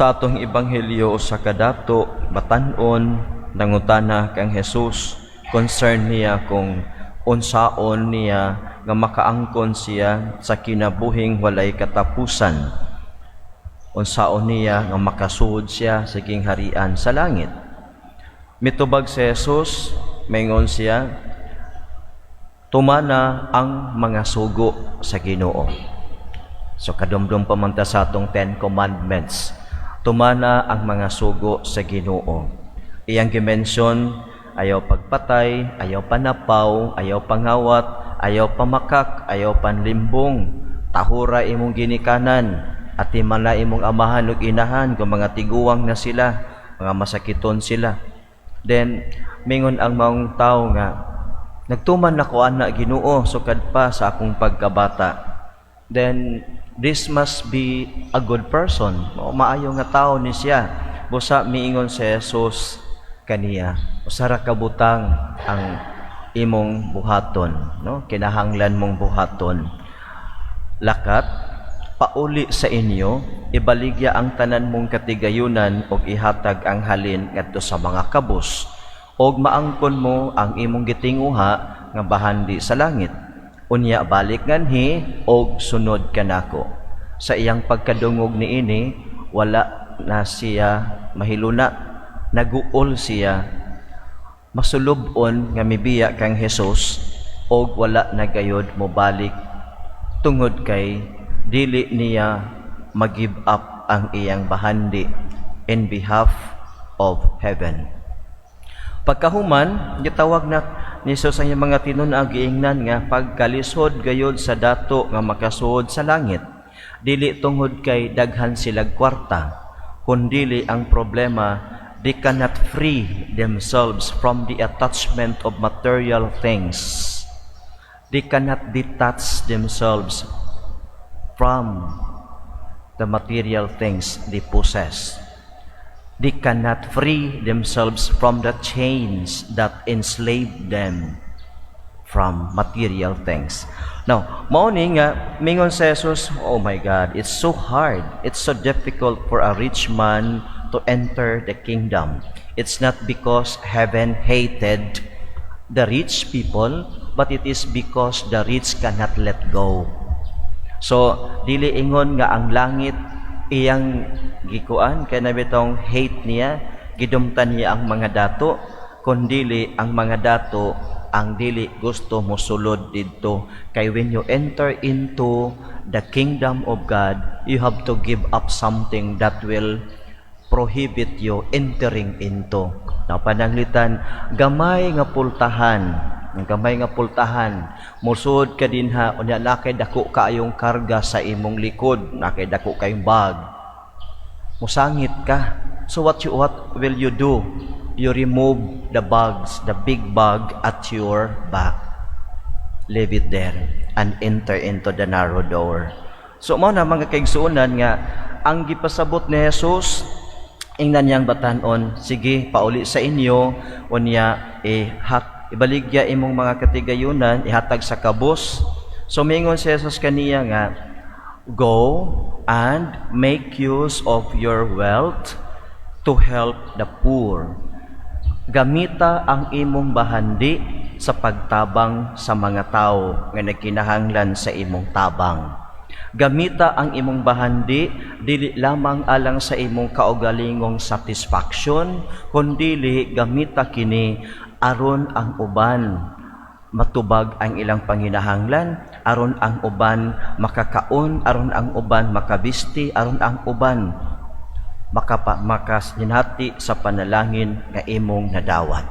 Sa atong ebanghelyo sa kadato batan-on nangutana kang Hesus concern niya kung unsaon niya nga makaangkon siya sa kinabuhing walay katapusan. Unsaon niya nga makasuod siya sa gingharian sa langit. Mitubag si Hesus, maingon siya, tumana ang mga sugo sa Ginoo. So kadumdum pa man ta sa atong 10 commandments. Tumana ang mga sugo sa Ginoo. Iyang gimension, ayaw pagpatay, ayaw panapaw, ayaw pangawat, ayaw pamakak, ayaw panlimbong, tahura imong ginikanan, at imala imong amahan ug inahan kung mga tiguwang na sila, mga masakiton sila. Then mingon ang maong tao nga, nagtuman ako ana Ginoo sukad pa sa akong pagkabata. Then this must be a good person. Maayo nga tao ni siya. Busa miingon si Jesus kaniya, usara ka butang ang imong buhaton, no? Kinahanglan mong buhaton. Lakat pauli sa inyo, ibaligya ang tanan mong katigayunan og ihatag ang halin ngadto sa mga kabus. Og maangkon mo ang imong gitinguha nga bahandi sa langit. Unya balik nganhi og sunod kanako. Sa iyang pagkadungog niini wala na siya mahiluna, naguol siya, masulubon nga mibiya kang Hesus og wala na gayud mo balik tungod kay dili niya mag-give up ang iyang bahandi in behalf of heaven. Pagkahuman, gitawag na ni Jesus ang mga tinun-ang giingnan nga pagkalisod gayud sa dato nga makasuod sa langit. Dili tungod kay daghan silag kwarta, kundili ang problema, they cannot free themselves from the attachment of material things. They cannot detach themselves from the material things they possess. They cannot free themselves from the chains that enslave them from material things. Now, mao-ni nga mingon si Jesus, oh my God, it's so hard, it's so difficult for a rich man to enter the kingdom. It's not because heaven hated the rich people, but it is because the rich cannot let go. So, dili ingon nga ang langit iyang gikuan kay nabitong hate niya, gidumtan niya ang mga dato, kundili ang mga dato ang dili gusto mo sulod didto. Kay when you enter into the kingdom of God, you have to give up something that will prohibit you entering into. Now, pananglitan, gamay nga pultahan, ang gamay nga pultahan, musud ka dinha, unya nakay dako kaayong karga sa imong likod, nakay dako kayong bag, musangit ka. So what will you do? You remove the bags, the big bag at your back, leave it there and enter into the narrow door. So mao na mga kaigsuonan nga ang gipasabot ni Jesus, ingnan niyang batan-on, sige pauli sa inyo, unya ibaligya imong mga katigayunan, ihatag sa kabus. So mingon si Jesus kaniya nga, go and make use of your wealth to help the poor. Gamita ang imong bahandi sa pagtabang sa mga tao nga nagkinahanglan sa imong tabang. Gamita ang imong bahandi dili lamang alang sa imong kaugalingong satisfaction, kundi gamita kini aron ang uban matubag ang ilang panginahanglan, aron ang uban makakaon, aron ang uban makabisti, aron ang uban makasinhati sa panalangin nga imong nadawat.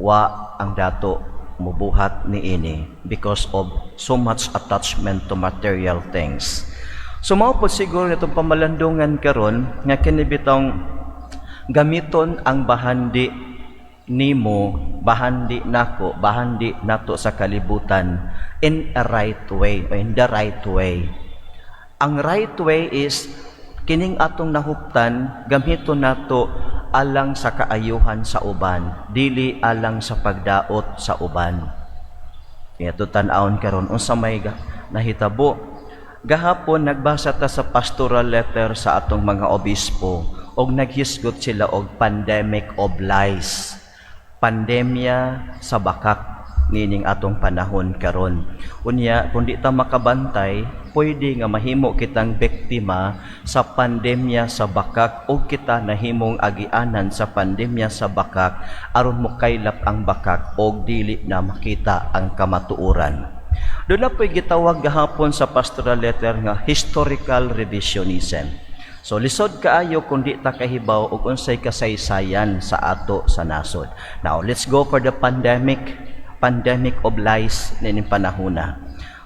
Wa ang dato mubuhat niini because of so much attachment to material things. So mao po siguro itong pamalandungan karon nga kinibitong gamiton ang bahandi nimo, bahandi nako, bahandi nato sa kalibutan in a right way, or in the right way. Ang right way is kining atong nahuptan, gamiton nato alang sa kaayuhan sa uban, dili alang sa pagdaot sa uban. Kaya to tan-awon karon unsa may nahitabo Gahapon nagbasa ta sa pastoral letter sa atong mga obispo og naghisgot sila og pandemic of lies. Pandemya sa bakak nining atong panahon karon. Unya kung di ta makabantay, pwede nga mahimo kitang biktima sa pandemya sa bakak o kita nahimong agianan sa pandemya sa bakak aron mokaylap ang bakak og dili na makita ang kamatuoran. Doon na po'y gitawag gahapon sa pastoral letter nga historical revisionism. So lisod kaayo kung di ta kahibaw og unsay kasaysayan sa ato sa nasod. Now let's go for the pandemic of lies nining panahona.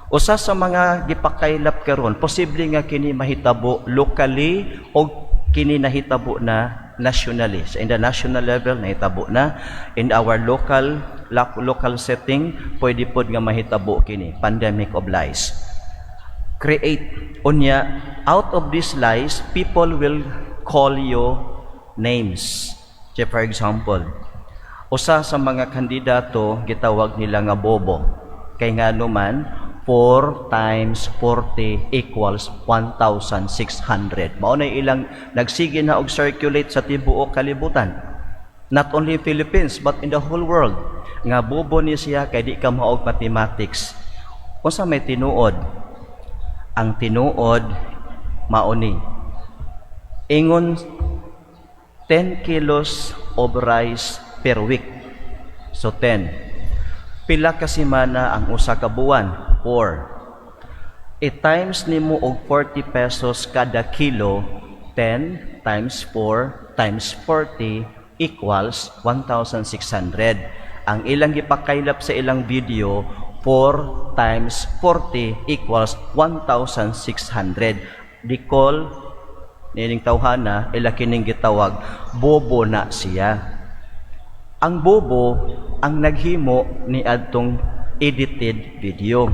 Usa sa mga gipakaylap karon, posible nga kini mahitabo locally o kini nahitabo na nationally. So in the national level nahitabo na, in our local setting pwede pod nga mahitabo kini pandemic of lies. Create unya out of these lies, people will call you names. So for example, usa sa mga kandidato gitawag nila nga bobo. Kay ngano man 4 times 40 equals 1,600. Mao na ilang nagsige na og circulate sa tibuok kalibutan. Not only in Philippines but in the whole world. Nga bobo ni siya kay di ka maog mathematics. Unsa may tinuod? Ang tinuod mao ni ingon 10 kilos of rice per week. So 10. Pila ka semana ang usa ka buwan? 4. I-times nimo og 40 pesos kada kilo, 10 times 4 times 40 equals 1,600. Ang ilang gipakaylap sa ilang video, 4 times 40 equals 1,600. Dikol nining tawhana ila kining gitawag bobo na siya. Ang bobo ang naghimo ni adtong edited video.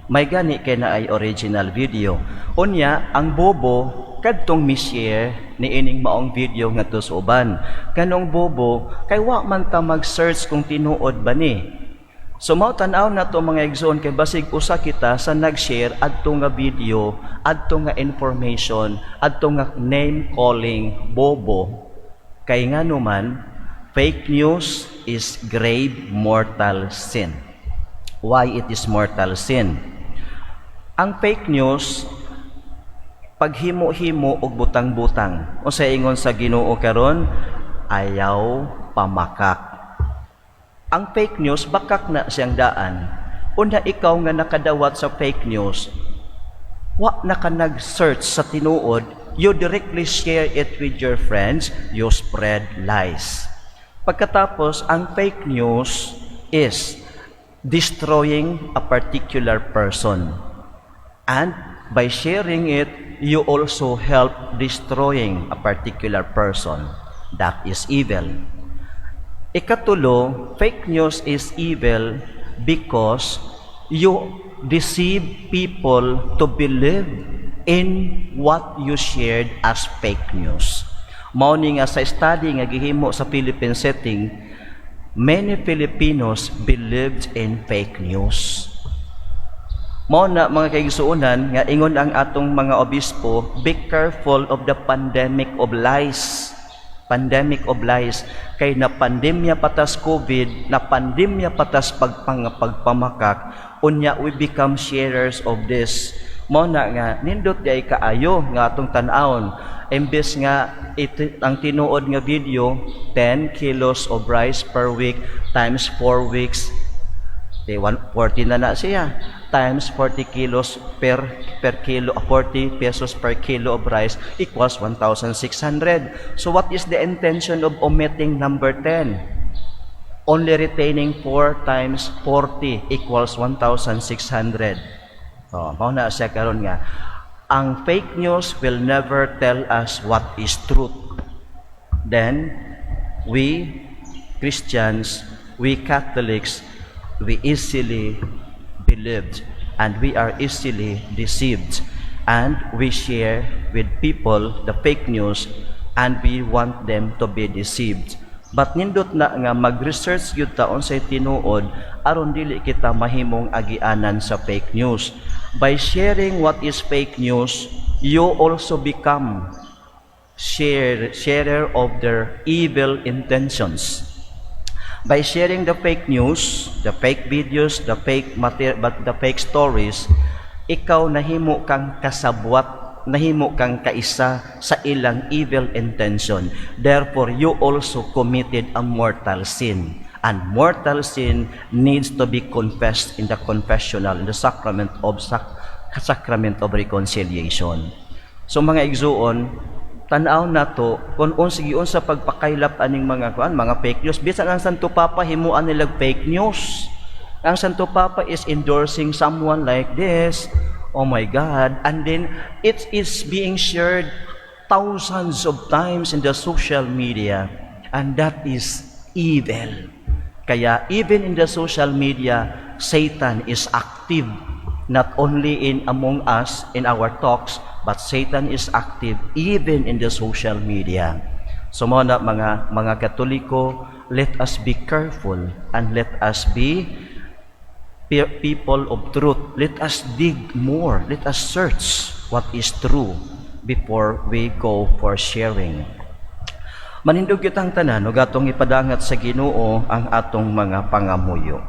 May gani kay na ay original video. Unya, ang bobo kadtong mi-share ni ining maong video nga to sa uban. Kanong bobo kay wa man ta mag-search kung tinuod ba ni. So mao tan-aw na to mga igsoon kay basig usa kita sa nag-share adto nga video, adto nga information, adto nga name calling bobo. Kay ngano man fake news is grave mortal sin. Why it is mortal sin? Ang fake news, paghimo-himo og butang-butang. O sa ingon sa Ginoo karon, ayaw pamakak. Ang fake news, bakak na siyang daan. Una ikaw nga nakadawat sa fake news, wa na ka nag-search sa tinuod, you directly share it with your friends, you spread lies. Pagkatapos, ang fake news is destroying a particular person. And by sharing it, you also help destroying a particular person. That is evil. Ikatulo, fake news is evil because you deceive people to believe in what you shared as fake news. Mao ni nga sa study nga gihimo sa Philippine setting, many Filipinos believed in fake news. Mao na mga kaigsuonan nga ingon ang atong mga obispo, be careful of the pandemic of lies. Pandemic of lies. Kay na pandemya patas COVID, na pandemya patas pagpamakak, unya we become sharers of this. Mao na nga nindot day kaayo nga atong tan-awon. Imbes nga ang tinuod nga video, 10 kilos of rice per week times 4 weeks, 140 na siya. Times 40 kilos per kilo, 40 pesos per kilo of rice equals 1,600. So what is the intention of omitting number 10? Only retaining 4 times 40 equals 1,600. So, mao na siya karon nga. Ang fake news will never tell us what is truth. Then, we Christians, we Catholics, we easily believed and we are easily deceived, and we share with people the fake news and we want them to be deceived. But nindot na nga mag-research gyud ta unsay tinuod aron dili kita mahimong agianan sa fake news. By sharing what is fake news, you also become sharer of their evil intentions. By sharing the fake news, the fake videos, the fake stories, ikaw nahimo kang kasabwat, nahimo kang kaisa sa ilang evil intention. Therefore, you also committed a mortal sin. And mortal sin needs to be confessed in the confessional, in the sacrament of reconciliation. So mga igsuon, tanaw na to kung unsigion sa pagpakaylap aning mga fake news. Bisan ang Santo Papa himuan nilag fake news. Ang Santo Papa is endorsing someone like this. Oh my God. And then it is being shared thousands of times in the social media. And that is evil. Kaya even in the social media, Satan is active. Not only in among us, in our talks, but Satan is active even in the social media. So mga Katoliko, let us be careful and let us be people of truth. Let us dig more. Let us search what is true before we go for sharing. Manindog kitang tanan, ug atong ipadangat sa Ginoo ang atong mga pangamuyo.